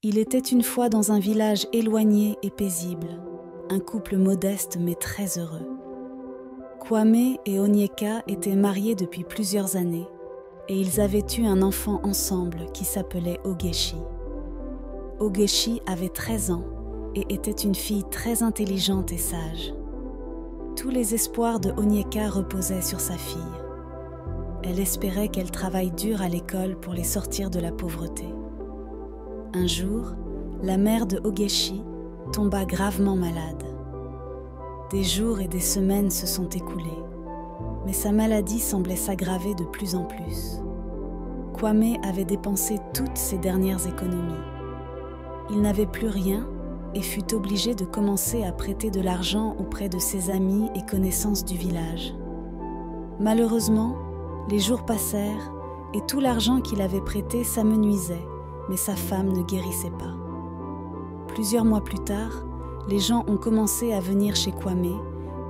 Il était une fois dans un village éloigné et paisible, un couple modeste mais très heureux. Kwame et Onyeka étaient mariés depuis plusieurs années et ils avaient eu un enfant ensemble qui s'appelait Ogechi. Ogechi avait 13 ans et était une fille très intelligente et sage. Tous les espoirs de Onyeka reposaient sur sa fille. Elle espérait qu'elle travaille dur à l'école pour les sortir de la pauvreté. Un jour, la mère de Ogechi tomba gravement malade. Des jours et des semaines se sont écoulés, mais sa maladie semblait s'aggraver de plus en plus. Kwame avait dépensé toutes ses dernières économies. Il n'avait plus rien et fut obligé de commencer à prêter de l'argent auprès de ses amis et connaissances du village. Malheureusement, les jours passèrent et tout l'argent qu'il avait prêté s'amenuisait, mais sa femme ne guérissait pas. Plusieurs mois plus tard, les gens ont commencé à venir chez Kwame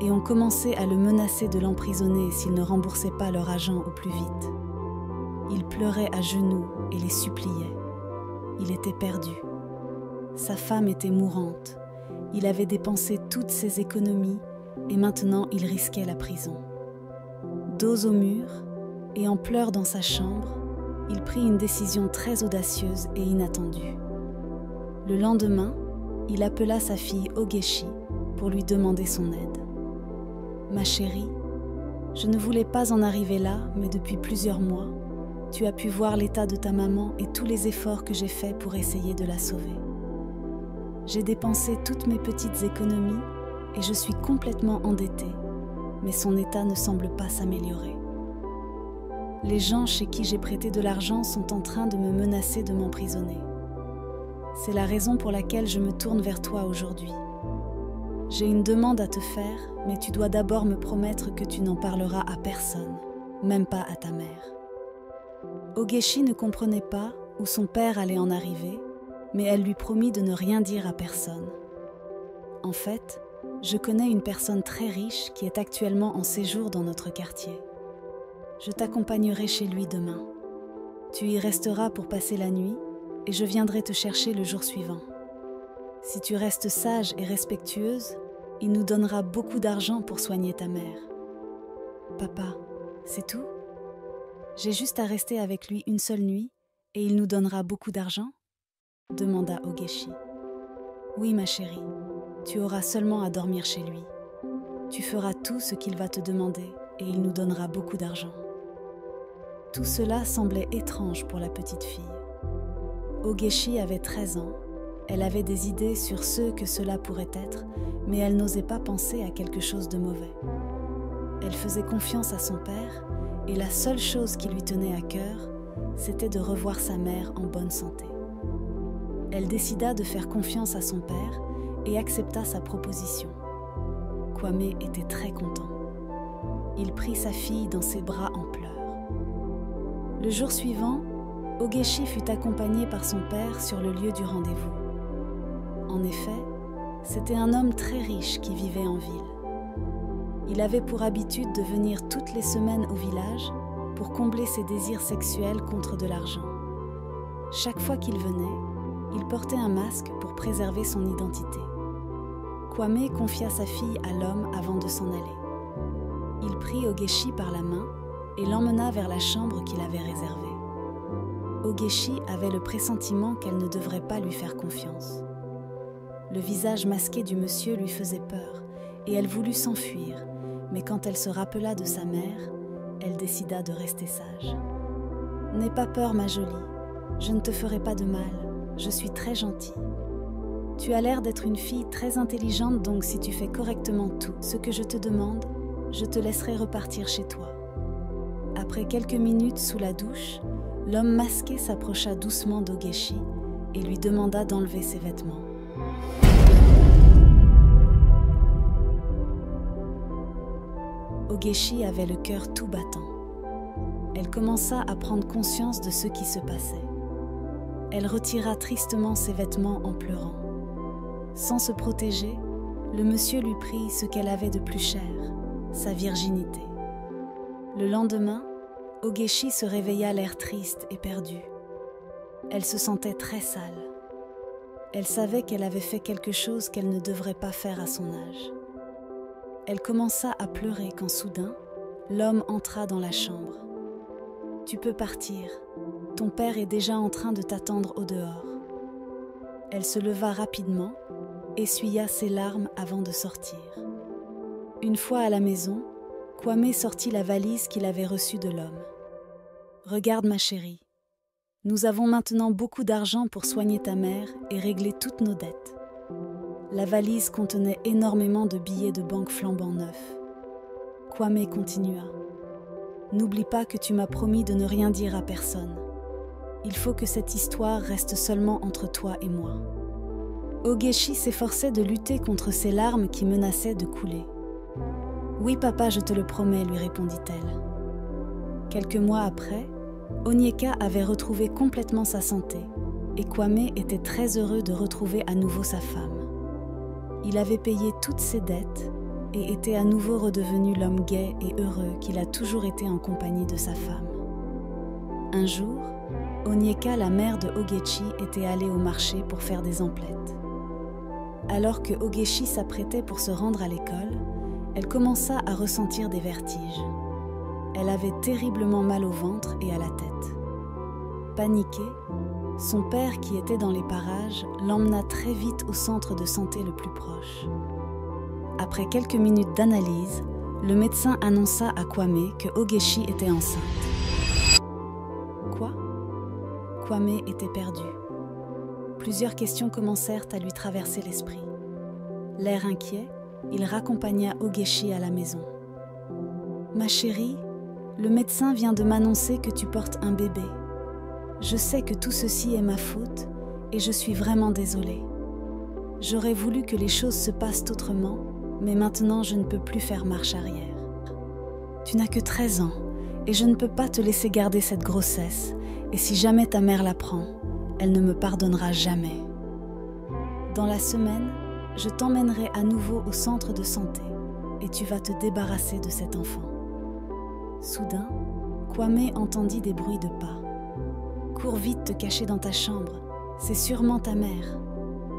et ont commencé à le menacer de l'emprisonner s'il ne remboursait pas leur argent au plus vite. Il pleurait à genoux et les suppliait. Il était perdu. Sa femme était mourante. Il avait dépensé toutes ses économies et maintenant il risquait la prison. Dos au mur et en pleurs dans sa chambre, il prit une décision très audacieuse et inattendue. Le lendemain, il appela sa fille Ogechi pour lui demander son aide. « Ma chérie, je ne voulais pas en arriver là, mais depuis plusieurs mois, tu as pu voir l'état de ta maman et tous les efforts que j'ai faits pour essayer de la sauver. J'ai dépensé toutes mes petites économies et je suis complètement endettée, mais son état ne semble pas s'améliorer. Les gens chez qui j'ai prêté de l'argent sont en train de me menacer de m'emprisonner. C'est la raison pour laquelle je me tourne vers toi aujourd'hui. J'ai une demande à te faire, mais tu dois d'abord me promettre que tu n'en parleras à personne, même pas à ta mère. » Ogechi ne comprenait pas où son père allait en arriver, mais elle lui promit de ne rien dire à personne. « En fait, je connais une personne très riche qui est actuellement en séjour dans notre quartier. Je t'accompagnerai chez lui demain. Tu y resteras pour passer la nuit et je viendrai te chercher le jour suivant. Si tu restes sage et respectueuse, il nous donnera beaucoup d'argent pour soigner ta mère. »« Papa, c'est tout ? J'ai juste à rester avec lui une seule nuit et il nous donnera beaucoup d'argent ?» demanda Ogechi. « Oui, ma chérie, tu auras seulement à dormir chez lui. Tu feras tout ce qu'il va te demander et il nous donnera beaucoup d'argent. » Tout cela semblait étrange pour la petite fille. Ogechi avait 13 ans, elle avait des idées sur ce que cela pourrait être, mais elle n'osait pas penser à quelque chose de mauvais. Elle faisait confiance à son père et la seule chose qui lui tenait à cœur, c'était de revoir sa mère en bonne santé. Elle décida de faire confiance à son père et accepta sa proposition. Kwame était très content. Il prit sa fille dans ses bras en pleurs. Le jour suivant, Ogechi fut accompagné par son père sur le lieu du rendez-vous. En effet, c'était un homme très riche qui vivait en ville. Il avait pour habitude de venir toutes les semaines au village pour combler ses désirs sexuels contre de l'argent. Chaque fois qu'il venait, il portait un masque pour préserver son identité. Kwame confia sa fille à l'homme avant de s'en aller. Il prit Ogechi par la main et l'emmena vers la chambre qu'il avait réservée. Ogechi avait le pressentiment qu'elle ne devrait pas lui faire confiance. Le visage masqué du monsieur lui faisait peur et elle voulut s'enfuir, mais quand elle se rappela de sa mère, elle décida de rester sage. « N'aie pas peur, ma jolie, je ne te ferai pas de mal, je suis très gentille. Tu as l'air d'être une fille très intelligente, donc si tu fais correctement tout ce que je te demande, je te laisserai repartir chez toi. » Après quelques minutes sous la douche, l'homme masqué s'approcha doucement d'Ogechi et lui demanda d'enlever ses vêtements. Ogechi avait le cœur tout battant. Elle commença à prendre conscience de ce qui se passait. Elle retira tristement ses vêtements en pleurant. Sans se protéger, le monsieur lui prit ce qu'elle avait de plus cher, sa virginité. Le lendemain, Ogechi se réveilla l'air triste et perdu. Elle se sentait très sale. Elle savait qu'elle avait fait quelque chose qu'elle ne devrait pas faire à son âge. Elle commença à pleurer quand soudain, l'homme entra dans la chambre. « Tu peux partir. Ton père est déjà en train de t'attendre au dehors. » Elle se leva rapidement, essuya ses larmes avant de sortir. Une fois à la maison, Kwame sortit la valise qu'il avait reçue de l'homme. « Regarde ma chérie, nous avons maintenant beaucoup d'argent pour soigner ta mère et régler toutes nos dettes. » La valise contenait énormément de billets de banque flambant neufs. Kwame continua. « N'oublie pas que tu m'as promis de ne rien dire à personne. Il faut que cette histoire reste seulement entre toi et moi. » Ogechi s'efforçait de lutter contre ses larmes qui menaçaient de couler. « Oui, papa, je te le promets, lui répondit-elle. » Quelques mois après, Onyeka avait retrouvé complètement sa santé et Kwame était très heureux de retrouver à nouveau sa femme. Il avait payé toutes ses dettes et était à nouveau redevenu l'homme gai et heureux qu'il a toujours été en compagnie de sa femme. Un jour, Onyeka, la mère de Ogechi, était allée au marché pour faire des emplettes. Alors que Ogechi s'apprêtait pour se rendre à l'école, elle commença à ressentir des vertiges. Elle avait terriblement mal au ventre et à la tête. Paniquée, son père, qui était dans les parages, l'emmena très vite au centre de santé le plus proche. Après quelques minutes d'analyse, le médecin annonça à Kwame que Ogechi était enceinte. Quoi ? Kwame était perdue. Plusieurs questions commencèrent à lui traverser l'esprit. L'air inquiet, il raccompagna Ogechi à la maison. « Ma chérie, le médecin vient de m'annoncer que tu portes un bébé. Je sais que tout ceci est ma faute et je suis vraiment désolée. J'aurais voulu que les choses se passent autrement, mais maintenant je ne peux plus faire marche arrière. Tu n'as que 13 ans et je ne peux pas te laisser garder cette grossesse, et si jamais ta mère l'apprend, elle ne me pardonnera jamais. Dans la semaine, je t'emmènerai à nouveau au centre de santé et tu vas te débarrasser de cet enfant. » Soudain, Kwame entendit des bruits de pas. « Cours vite te cacher dans ta chambre, c'est sûrement ta mère, »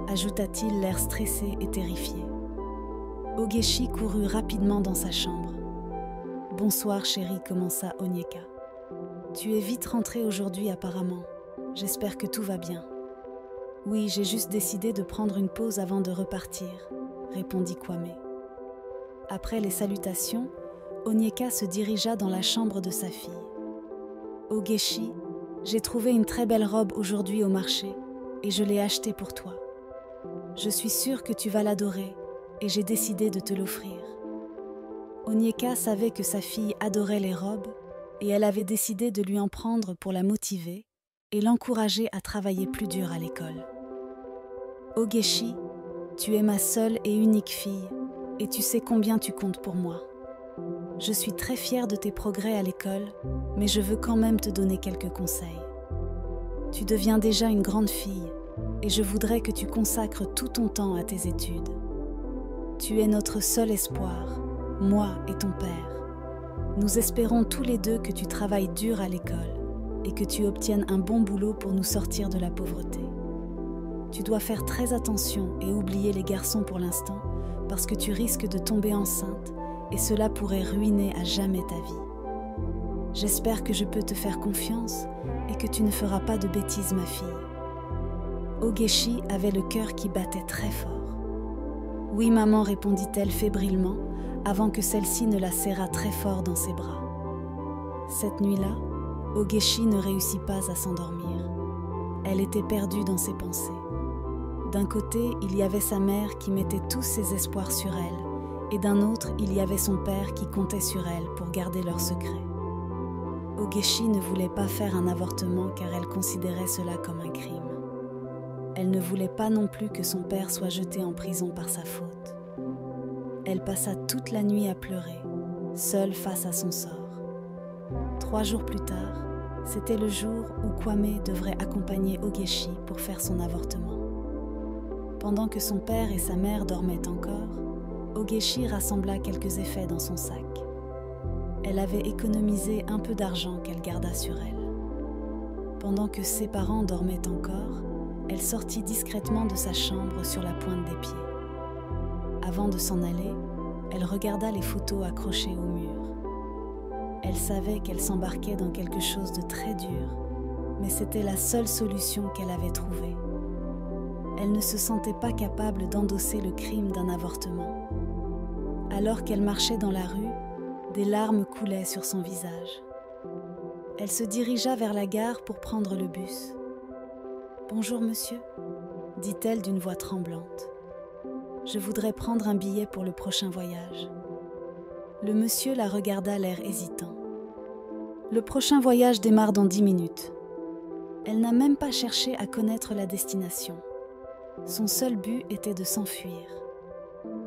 ajouta-t-il l'air stressé et terrifié. Ogechi courut rapidement dans sa chambre. « Bonsoir chérie, commença Onyeka. Tu es vite rentrée aujourd'hui apparemment. J'espère que tout va bien. »« Oui, j'ai juste décidé de prendre une pause avant de repartir, » répondit Kwame. Après les salutations, Onyeka se dirigea dans la chambre de sa fille. « Ogechi, j'ai trouvé une très belle robe aujourd'hui au marché et je l'ai achetée pour toi. Je suis sûre que tu vas l'adorer et j'ai décidé de te l'offrir. » Onyeka savait que sa fille adorait les robes et elle avait décidé de lui en prendre pour la motiver et l'encourager à travailler plus dur à l'école. « Ogechi, tu es ma seule et unique fille et tu sais combien tu comptes pour moi. Je suis très fière de tes progrès à l'école, mais je veux quand même te donner quelques conseils. Tu deviens déjà une grande fille et je voudrais que tu consacres tout ton temps à tes études. Tu es notre seul espoir, moi et ton père. Nous espérons tous les deux que tu travailles dur à l'école et que tu obtiennes un bon boulot pour nous sortir de la pauvreté. Tu dois faire très attention et oublier les garçons pour l'instant parce que tu risques de tomber enceinte et cela pourrait ruiner à jamais ta vie. J'espère que je peux te faire confiance et que tu ne feras pas de bêtises, ma fille. » Ogechi avait le cœur qui battait très fort. « Oui, maman, » répondit-elle fébrilement, avant que celle-ci ne la serrât très fort dans ses bras. Cette nuit-là, Ogechi ne réussit pas à s'endormir. Elle était perdue dans ses pensées. D'un côté, il y avait sa mère qui mettait tous ses espoirs sur elle, et d'un autre, il y avait son père qui comptait sur elle pour garder leur secret. Ogechi ne voulait pas faire un avortement car elle considérait cela comme un crime. Elle ne voulait pas non plus que son père soit jeté en prison par sa faute. Elle passa toute la nuit à pleurer, seule face à son sort. 3 jours plus tard, c'était le jour où Kwame devrait accompagner Ogechi pour faire son avortement. Pendant que son père et sa mère dormaient encore, Ogechi rassembla quelques effets dans son sac. Elle avait économisé un peu d'argent qu'elle garda sur elle. Pendant que ses parents dormaient encore, elle sortit discrètement de sa chambre sur la pointe des pieds. Avant de s'en aller, elle regarda les photos accrochées au mur. Elle savait qu'elle s'embarquait dans quelque chose de très dur, mais c'était la seule solution qu'elle avait trouvée. Elle ne se sentait pas capable d'endosser le crime d'un avortement. Alors qu'elle marchait dans la rue, des larmes coulaient sur son visage. Elle se dirigea vers la gare pour prendre le bus. « Bonjour monsieur », dit-elle d'une voix tremblante. « Je voudrais prendre un billet pour le prochain voyage. » Le monsieur la regarda l'air hésitant. « Le prochain voyage démarre dans 10 minutes. » Elle n'a même pas cherché à connaître la destination. Son seul but était de s'enfuir.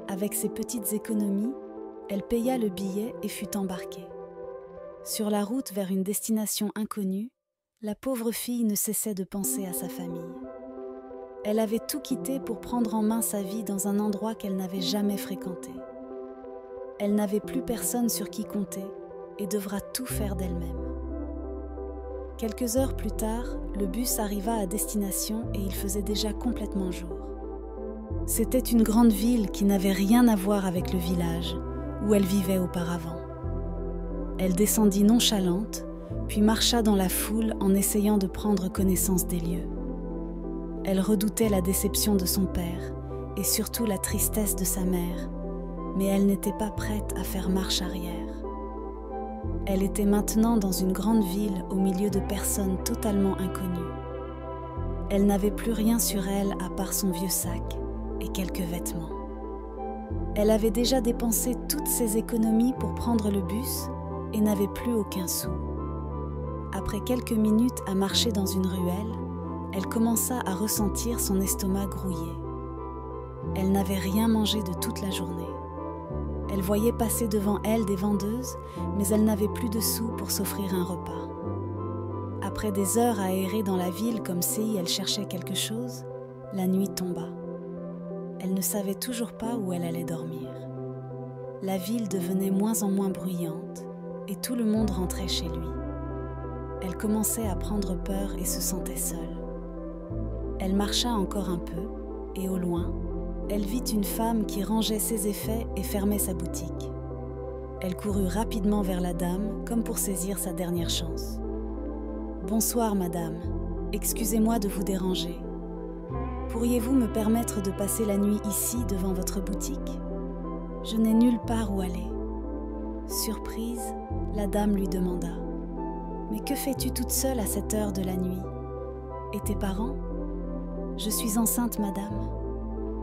Avec ses petites économies, elle paya le billet et fut embarquée. Sur la route vers une destination inconnue, la pauvre fille ne cessait de penser à sa famille. Elle avait tout quitté pour prendre en main sa vie dans un endroit qu'elle n'avait jamais fréquenté. Elle n'avait plus personne sur qui compter et devra tout faire d'elle-même. Quelques heures plus tard, le bus arriva à destination et il faisait déjà complètement jour. C'était une grande ville qui n'avait rien à voir avec le village où elle vivait auparavant. Elle descendit nonchalante, puis marcha dans la foule en essayant de prendre connaissance des lieux. Elle redoutait la déception de son père et surtout la tristesse de sa mère, mais elle n'était pas prête à faire marche arrière. Elle était maintenant dans une grande ville au milieu de personnes totalement inconnues. Elle n'avait plus rien sur elle à part son vieux sac et quelques vêtements. Elle avait déjà dépensé toutes ses économies pour prendre le bus et n'avait plus aucun sou. Après quelques minutes à marcher dans une ruelle, elle commença à ressentir son estomac grouiller. Elle n'avait rien mangé de toute la journée. Elle voyait passer devant elle des vendeuses, mais elle n'avait plus de sous pour s'offrir un repas. Après des heures à errer dans la ville comme si elle cherchait quelque chose, la nuit tomba. Elle ne savait toujours pas où elle allait dormir. La ville devenait moins en moins bruyante et tout le monde rentrait chez lui. Elle commençait à prendre peur et se sentait seule. Elle marcha encore un peu et au loin, elle vit une femme qui rangeait ses effets et fermait sa boutique. Elle courut rapidement vers la dame comme pour saisir sa dernière chance. « Bonsoir madame, excusez-moi de vous déranger. Pourriez-vous me permettre de passer la nuit ici devant votre boutique ? Je n'ai nulle part où aller. » Surprise, la dame lui demanda « Mais que fais-tu toute seule à cette heure de la nuit ? Et tes parents ? » « Je suis enceinte, madame.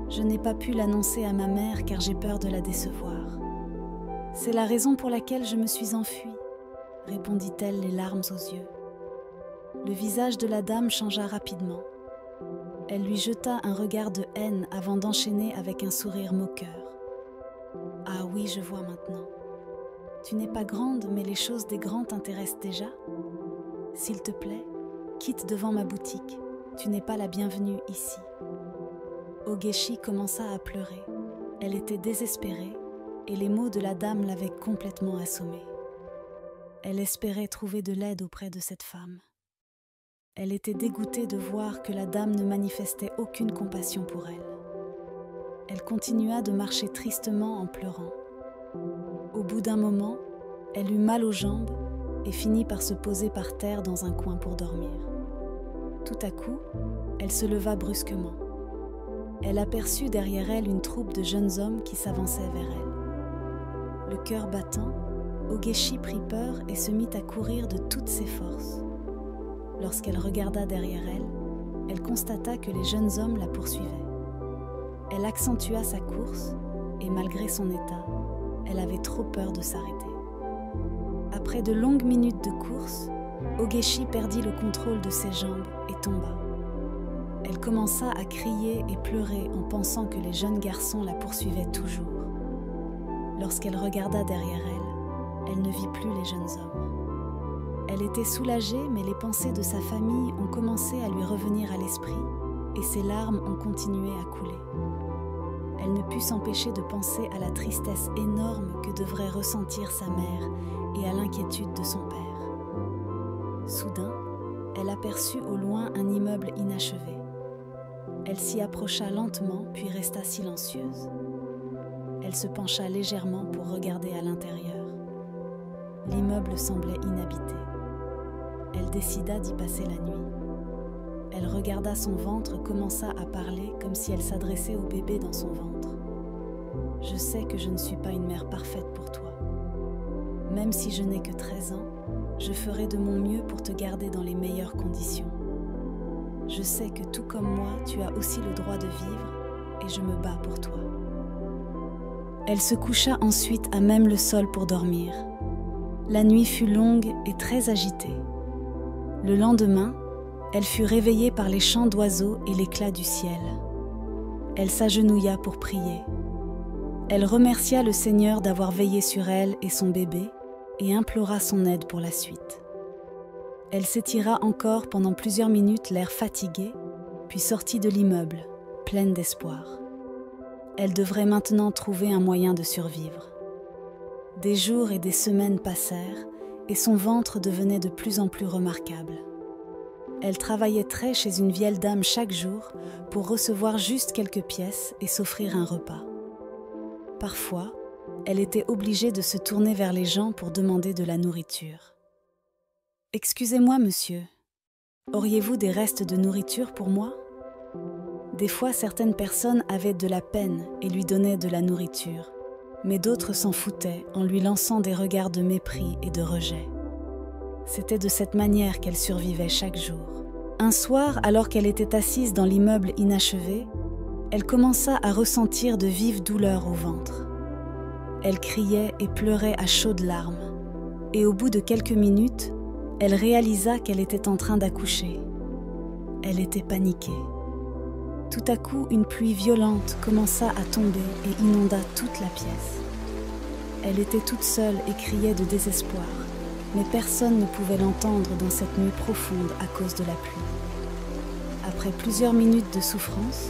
Je n'ai pas pu l'annoncer à ma mère car j'ai peur de la décevoir. C'est la raison pour laquelle je me suis enfuie, » répondit-elle les larmes aux yeux. Le visage de la dame changea rapidement. Elle lui jeta un regard de haine avant d'enchaîner avec un sourire moqueur. « Ah oui, je vois maintenant. Tu n'es pas grande, mais les choses des grands t'intéressent déjà ? S'il te plaît, quitte devant ma boutique. Tu n'es pas la bienvenue ici. » Ogechi commença à pleurer. Elle était désespérée et les mots de la dame l'avaient complètement assommée. Elle espérait trouver de l'aide auprès de cette femme. Elle était dégoûtée de voir que la dame ne manifestait aucune compassion pour elle. Elle continua de marcher tristement en pleurant. Au bout d'un moment, elle eut mal aux jambes et finit par se poser par terre dans un coin pour dormir. Tout à coup, elle se leva brusquement. Elle aperçut derrière elle une troupe de jeunes hommes qui s'avançaient vers elle. Le cœur battant, Ogechi prit peur et se mit à courir de toutes ses forces. Lorsqu'elle regarda derrière elle, elle constata que les jeunes hommes la poursuivaient. Elle accentua sa course et malgré son état, elle avait trop peur de s'arrêter. Après de longues minutes de course, Ogechi perdit le contrôle de ses jambes et tomba. Elle commença à crier et pleurer en pensant que les jeunes garçons la poursuivaient toujours. Lorsqu'elle regarda derrière elle, elle ne vit plus les jeunes hommes. Elle était soulagée, mais les pensées de sa famille ont commencé à lui revenir à l'esprit et ses larmes ont continué à couler. Elle ne put s'empêcher de penser à la tristesse énorme que devrait ressentir sa mère et à l'inquiétude de son père. Soudain, elle aperçut au loin un immeuble inachevé. Elle s'y approcha lentement, puis resta silencieuse. Elle se pencha légèrement pour regarder à l'intérieur. L'immeuble semblait inhabité. Elle décida d'y passer la nuit. Elle regarda son ventre, commença à parler comme si elle s'adressait au bébé dans son ventre. « Je sais que je ne suis pas une mère parfaite pour toi. Même si je n'ai que 13 ans, je ferai de mon mieux pour te garder dans les meilleures conditions. Je sais que tout comme moi, tu as aussi le droit de vivre et je me bats pour toi. » Elle se coucha ensuite à même le sol pour dormir. La nuit fut longue et très agitée. Le lendemain, elle fut réveillée par les chants d'oiseaux et l'éclat du ciel. Elle s'agenouilla pour prier. Elle remercia le Seigneur d'avoir veillé sur elle et son bébé et implora son aide pour la suite. Elle s'étira encore pendant plusieurs minutes, l'air fatigué, puis sortit de l'immeuble, pleine d'espoir. Elle devrait maintenant trouver un moyen de survivre. Des jours et des semaines passèrent et son ventre devenait de plus en plus remarquable. Elle travaillait très chez une vieille dame chaque jour pour recevoir juste quelques pièces et s'offrir un repas. Parfois, elle était obligée de se tourner vers les gens pour demander de la nourriture. « Excusez-moi, monsieur, auriez-vous des restes de nourriture pour moi ?» Des fois, certaines personnes avaient de la peine et lui donnaient de la nourriture, mais d'autres s'en foutaient en lui lançant des regards de mépris et de rejet. C'était de cette manière qu'elle survivait chaque jour. Un soir, alors qu'elle était assise dans l'immeuble inachevé, elle commença à ressentir de vives douleurs au ventre. Elle criait et pleurait à chaudes larmes, et au bout de quelques minutes, elle réalisa qu'elle était en train d'accoucher. Elle était paniquée. Tout à coup, une pluie violente commença à tomber et inonda toute la pièce. Elle était toute seule et criait de désespoir, mais personne ne pouvait l'entendre dans cette nuit profonde à cause de la pluie. Après plusieurs minutes de souffrance,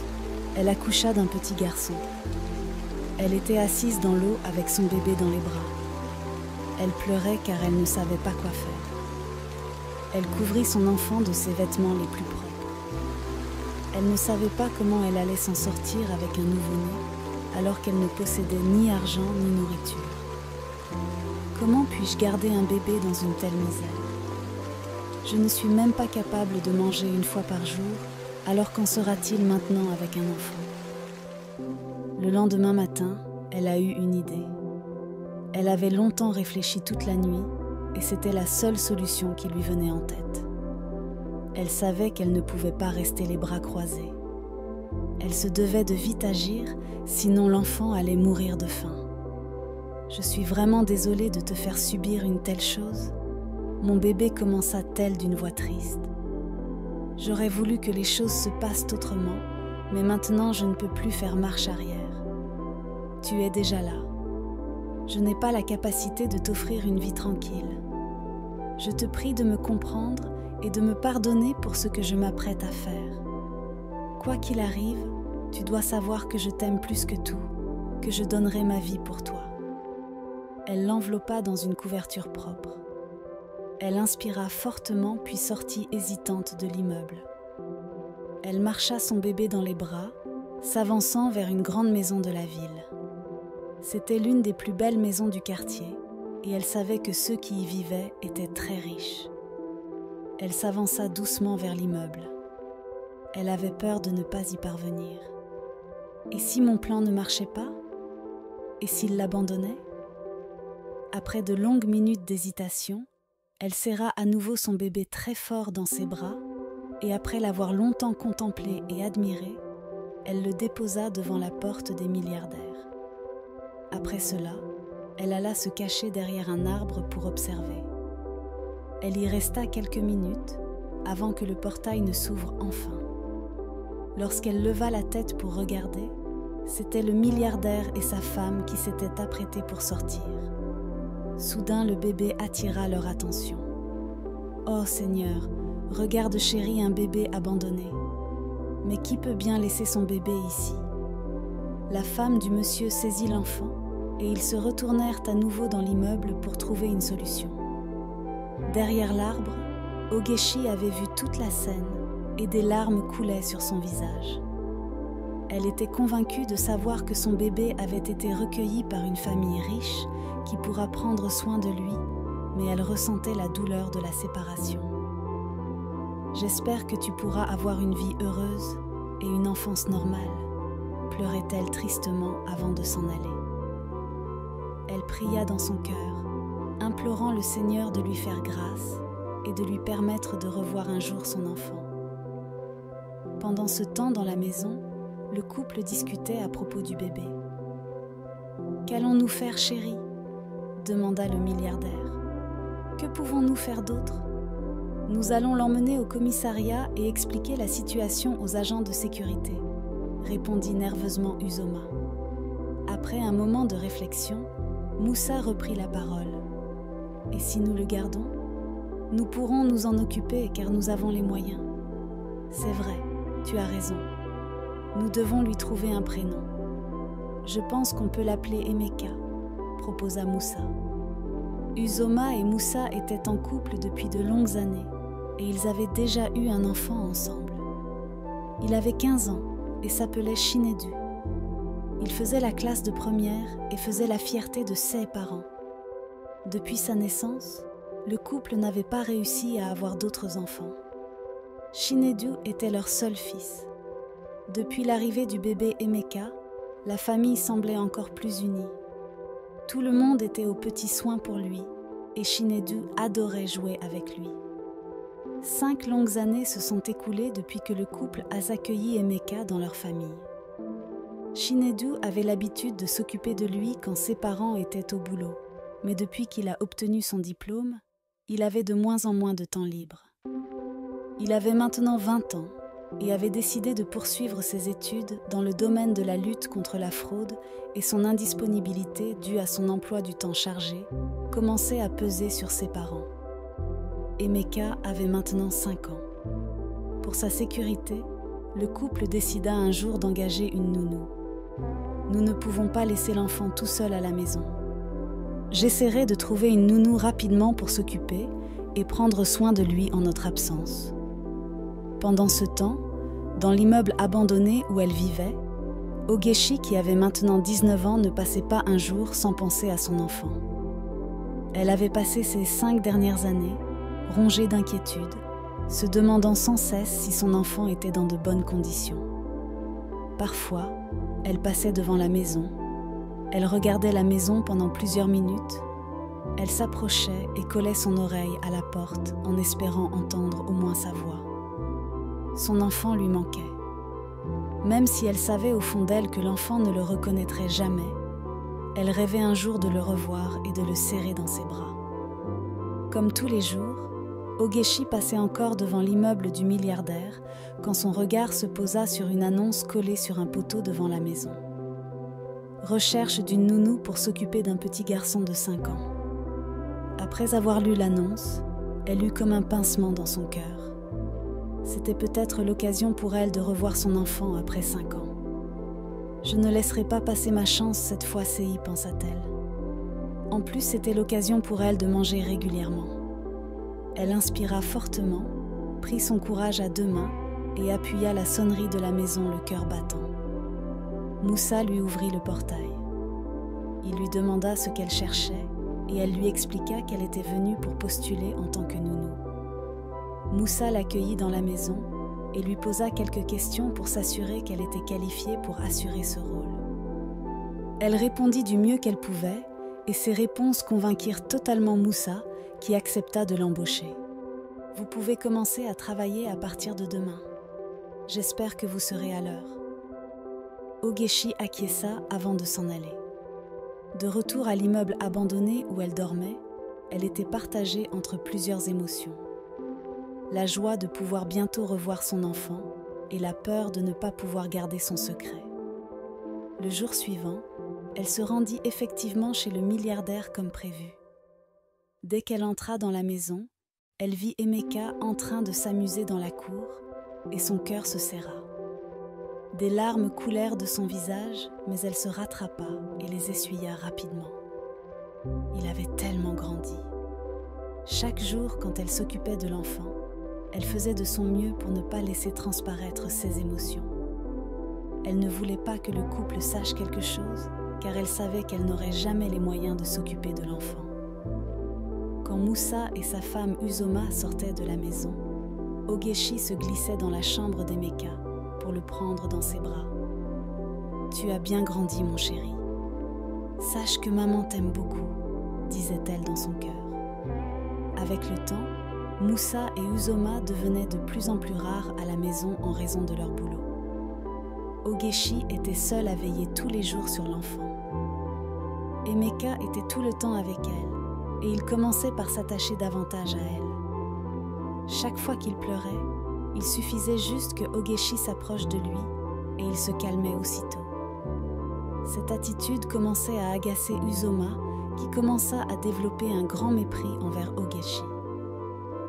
elle accoucha d'un petit garçon. Elle était assise dans l'eau avec son bébé dans les bras. Elle pleurait car elle ne savait pas quoi faire. Elle couvrit son enfant de ses vêtements les plus propres. Elle ne savait pas comment elle allait s'en sortir avec un nouveau-né, alors qu'elle ne possédait ni argent ni nourriture. Comment puis-je garder un bébé dans une telle misère? Je ne suis même pas capable de manger une fois par jour, alors qu'en sera-t-il maintenant avec un enfant? Le lendemain matin, elle a eu une idée. Elle avait longtemps réfléchi toute la nuit, et c'était la seule solution qui lui venait en tête. Elle savait qu'elle ne pouvait pas rester les bras croisés. Elle se devait de vite agir, sinon l'enfant allait mourir de faim. « Je suis vraiment désolée de te faire subir une telle chose. Mon bébé commença-t-elle d'une voix triste. J'aurais voulu que les choses se passent autrement, mais maintenant je ne peux plus faire marche arrière. Tu es déjà là. Je n'ai pas la capacité de t'offrir une vie tranquille. Je te prie de me comprendre et de me pardonner pour ce que je m'apprête à faire. Quoi qu'il arrive, tu dois savoir que je t'aime plus que tout, que je donnerai ma vie pour toi. » Elle l'enveloppa dans une couverture propre. Elle inspira fortement puis sortit hésitante de l'immeuble. Elle marcha son bébé dans les bras, s'avançant vers une grande maison de la ville. C'était l'une des plus belles maisons du quartier et elle savait que ceux qui y vivaient étaient très riches. Elle s'avança doucement vers l'immeuble. Elle avait peur de ne pas y parvenir. Et si mon plan ne marchait pas? Et s'il l'abandonnait? Après de longues minutes d'hésitation, elle serra à nouveau son bébé très fort dans ses bras et après l'avoir longtemps contemplé et admiré, elle le déposa devant la porte des milliardaires. Après cela, elle alla se cacher derrière un arbre pour observer. Elle y resta quelques minutes avant que le portail ne s'ouvre enfin. Lorsqu'elle leva la tête pour regarder, c'était le milliardaire et sa femme qui s'étaient apprêtés pour sortir. Soudain, le bébé attira leur attention. « Oh Seigneur, regarde chérie, un bébé abandonné. Mais qui peut bien laisser son bébé ici ?» La femme du monsieur saisit l'enfant et ils se retournèrent à nouveau dans l'immeuble pour trouver une solution. Derrière l'arbre, Ogechi avait vu toute la scène et des larmes coulaient sur son visage. Elle était convaincue de savoir que son bébé avait été recueilli par une famille riche qui pourra prendre soin de lui, mais elle ressentait la douleur de la séparation. « J'espère que tu pourras avoir une vie heureuse et une enfance normale », pleurait-elle tristement avant de s'en aller. Elle pria dans son cœur, implorant le Seigneur de lui faire grâce et de lui permettre de revoir un jour son enfant. Pendant ce temps dans la maison, le couple discutait à propos du bébé. « Qu'allons-nous faire, chérie ?» demanda le milliardaire. « Que pouvons-nous faire d'autre ? Nous allons l'emmener au commissariat et expliquer la situation aux agents de sécurité, » répondit nerveusement Uzoma. Après un moment de réflexion, Moussa reprit la parole. « Et si nous le gardons ? Nous pourrons nous en occuper car nous avons les moyens. » « C'est vrai, tu as raison. Nous devons lui trouver un prénom. Je pense qu'on peut l'appeler Emeka, » proposa Moussa. Uzoma et Moussa étaient en couple depuis de longues années et ils avaient déjà eu un enfant ensemble. Il avait 15 ans et s'appelait Chinedu. Il faisait la classe de première et faisait la fierté de ses parents. Depuis sa naissance, le couple n'avait pas réussi à avoir d'autres enfants. Chinedu était leur seul fils. Depuis l'arrivée du bébé Emeka, la famille semblait encore plus unie. Tout le monde était aux petits soins pour lui et Chinedu adorait jouer avec lui. 5 longues années se sont écoulées depuis que le couple a accueilli Emeka dans leur famille. Chinedu avait l'habitude de s'occuper de lui quand ses parents étaient au boulot, mais depuis qu'il a obtenu son diplôme, il avait de moins en moins de temps libre. Il avait maintenant 20 ans et avait décidé de poursuivre ses études dans le domaine de la lutte contre la fraude et son indisponibilité due à son emploi du temps chargé commençait à peser sur ses parents. Emeka avait maintenant 5 ans. Pour sa sécurité, le couple décida un jour d'engager une nounou. « Nous ne pouvons pas laisser l'enfant tout seul à la maison. J'essaierai de trouver une nounou rapidement pour s'occuper et prendre soin de lui en notre absence. » Pendant ce temps, dans l'immeuble abandonné où elle vivait, Ogechi, qui avait maintenant 19 ans, ne passait pas un jour sans penser à son enfant. Elle avait passé ces 5 dernières années, rongée d'inquiétude, se demandant sans cesse si son enfant était dans de bonnes conditions. Parfois, elle passait devant la maison, elle regardait la maison pendant plusieurs minutes, elle s'approchait et collait son oreille à la porte en espérant entendre au moins sa voix. Son enfant lui manquait. Même si elle savait au fond d'elle que l'enfant ne le reconnaîtrait jamais, elle rêvait un jour de le revoir et de le serrer dans ses bras. Comme tous les jours, Ogechi passait encore devant l'immeuble du milliardaire quand son regard se posa sur une annonce collée sur un poteau devant la maison. Recherche d'une nounou pour s'occuper d'un petit garçon de 5 ans. Après avoir lu l'annonce, elle eut comme un pincement dans son cœur. C'était peut-être l'occasion pour elle de revoir son enfant après 5 ans. « Je ne laisserai pas passer ma chance cette fois-ci », pensa-t-elle. En plus, c'était l'occasion pour elle de manger régulièrement. Elle inspira fortement, prit son courage à 2 mains et appuya la sonnerie de la maison le cœur battant. Moussa lui ouvrit le portail. Il lui demanda ce qu'elle cherchait et elle lui expliqua qu'elle était venue pour postuler en tant que nounou. Moussa l'accueillit dans la maison et lui posa quelques questions pour s'assurer qu'elle était qualifiée pour assurer ce rôle. Elle répondit du mieux qu'elle pouvait et ses réponses convainquirent totalement Moussa qui accepta de l'embaucher. « Vous pouvez commencer à travailler à partir de demain. J'espère que vous serez à l'heure. » Ogechi acquiesça avant de s'en aller. De retour à l'immeuble abandonné où elle dormait, elle était partagée entre plusieurs émotions. La joie de pouvoir bientôt revoir son enfant et la peur de ne pas pouvoir garder son secret. Le jour suivant, elle se rendit effectivement chez le milliardaire comme prévu. Dès qu'elle entra dans la maison, elle vit Emeka en train de s'amuser dans la cour et son cœur se serra. Des larmes coulèrent de son visage, mais elle se rattrapa et les essuya rapidement. Il avait tellement grandi. Chaque jour, quand elle s'occupait de l'enfant, elle faisait de son mieux pour ne pas laisser transparaître ses émotions. Elle ne voulait pas que le couple sache quelque chose, car elle savait qu'elle n'aurait jamais les moyens de s'occuper de l'enfant. Quand Moussa et sa femme Uzoma sortaient de la maison, Ogechi se glissait dans la chambre d'Emeka pour le prendre dans ses bras. « Tu as bien grandi, mon chéri. Sache que maman t'aime beaucoup, » disait-elle dans son cœur. Avec le temps, Moussa et Uzoma devenaient de plus en plus rares à la maison en raison de leur boulot. Ogechi était seul à veiller tous les jours sur l'enfant. Emeka était tout le temps avec elle, et il commençait par s'attacher davantage à elle. Chaque fois qu'il pleurait, il suffisait juste que Ogechi s'approche de lui, et il se calmait aussitôt. Cette attitude commençait à agacer Uzoma, qui commença à développer un grand mépris envers Ogechi.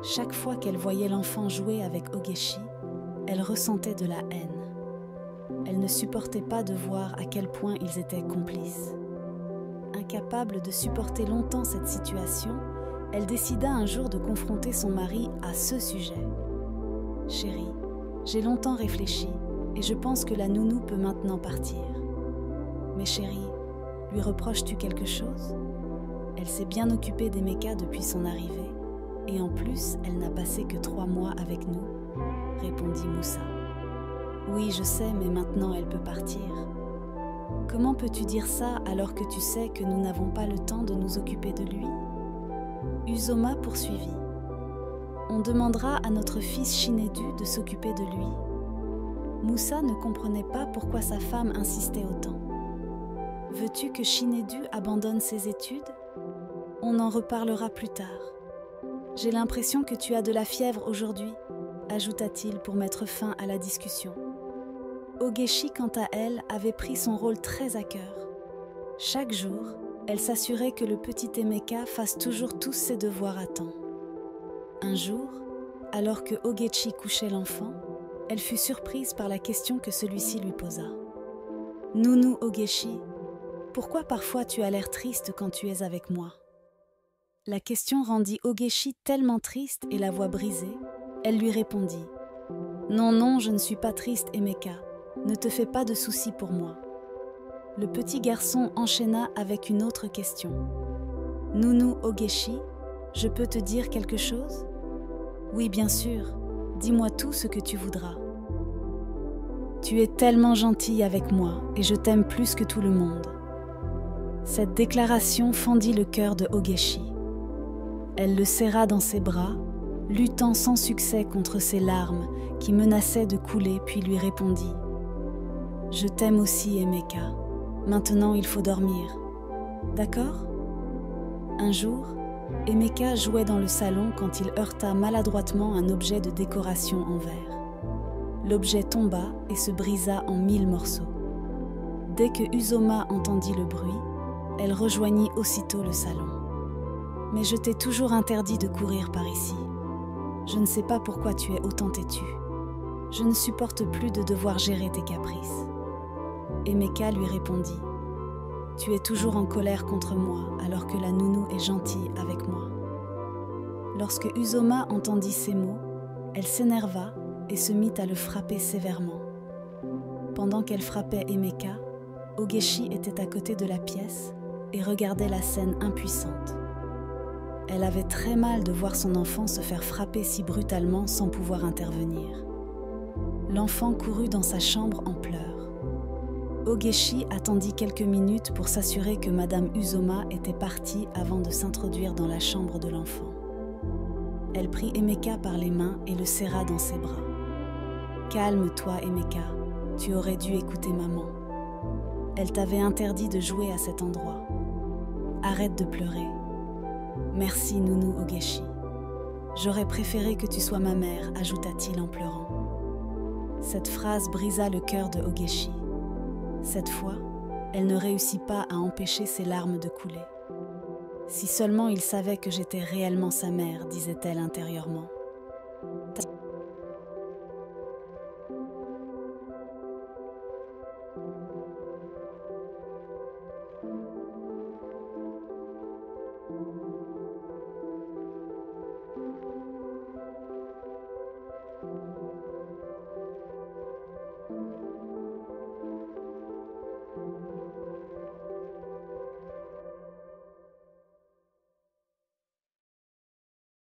Chaque fois qu'elle voyait l'enfant jouer avec Ogechi, elle ressentait de la haine. Elle ne supportait pas de voir à quel point ils étaient complices. Incapable de supporter longtemps cette situation, elle décida un jour de confronter son mari à ce sujet. « Chérie, j'ai longtemps réfléchi et je pense que la nounou peut maintenant partir. Mais chérie, lui reproches-tu quelque chose ? Elle s'est bien occupée d'Emeka depuis son arrivée et en plus, elle n'a passé que 3 mois avec nous, » répondit Moussa. « Oui, je sais, mais maintenant elle peut partir. » « Comment peux-tu dire ça alors que tu sais que nous n'avons pas le temps de nous occuper de lui ?» Uzoma poursuivit. « On demandera à notre fils Shinedu de s'occuper de lui. » Moussa ne comprenait pas pourquoi sa femme insistait autant. « Veux-tu que Shinedu abandonne ses études ? On en reparlera plus tard. J'ai l'impression que tu as de la fièvre aujourd'hui, » ajouta-t-il pour mettre fin à la discussion. Ogechi, quant à elle, avait pris son rôle très à cœur. Chaque jour, elle s'assurait que le petit Emeka fasse toujours tous ses devoirs à temps. Un jour, alors que Ogechi couchait l'enfant, elle fut surprise par la question que celui-ci lui posa. « Nounou Ogechi, pourquoi parfois tu as l'air triste quand tu es avec moi ?» La question rendit Ogechi tellement triste et la voix brisée, elle lui répondit « Non, non, je ne suis pas triste, Emeka. Ne te fais pas de soucis pour moi. » Le petit garçon enchaîna avec une autre question. « Nounou Ogechi, je peux te dire quelque chose ? » « Oui, bien sûr. Dis-moi tout ce que tu voudras. »« Tu es tellement gentille avec moi et je t'aime plus que tout le monde. » Cette déclaration fendit le cœur de Ogechi. Elle le serra dans ses bras, luttant sans succès contre ses larmes qui menaçaient de couler, puis lui répondit « Je t'aime aussi, Emeka. Maintenant, il faut dormir. D'accord ?» Un jour, Emeka jouait dans le salon quand il heurta maladroitement un objet de décoration en verre. L'objet tomba et se brisa en 1000 morceaux. Dès que Uzoma entendit le bruit, elle rejoignit aussitôt le salon. « Mais je t'ai toujours interdit de courir par ici. Je ne sais pas pourquoi tu es autant têtue. Je ne supporte plus de devoir gérer tes caprices. » Emeka lui répondit « Tu es toujours en colère contre moi alors que la nounou est gentille avec moi. » Lorsque Uzoma entendit ces mots, elle s'énerva et se mit à le frapper sévèrement. Pendant qu'elle frappait Emeka, Ogechi était à côté de la pièce et regardait la scène impuissante. Elle avait très mal de voir son enfant se faire frapper si brutalement sans pouvoir intervenir. L'enfant courut dans sa chambre en pleurs. Ogechi attendit quelques minutes pour s'assurer que Madame Uzoma était partie avant de s'introduire dans la chambre de l'enfant. Elle prit Emeka par les mains et le serra dans ses bras. « Calme-toi, Emeka, tu aurais dû écouter maman. Elle t'avait interdit de jouer à cet endroit. Arrête de pleurer. Merci, nounou Ogechi. J'aurais préféré que tu sois ma mère, ajouta-t-il en pleurant. Cette phrase brisa le cœur de Ogechi. Cette fois, elle ne réussit pas à empêcher ses larmes de couler. Si seulement il savait que j'étais réellement sa mère, disait-elle intérieurement.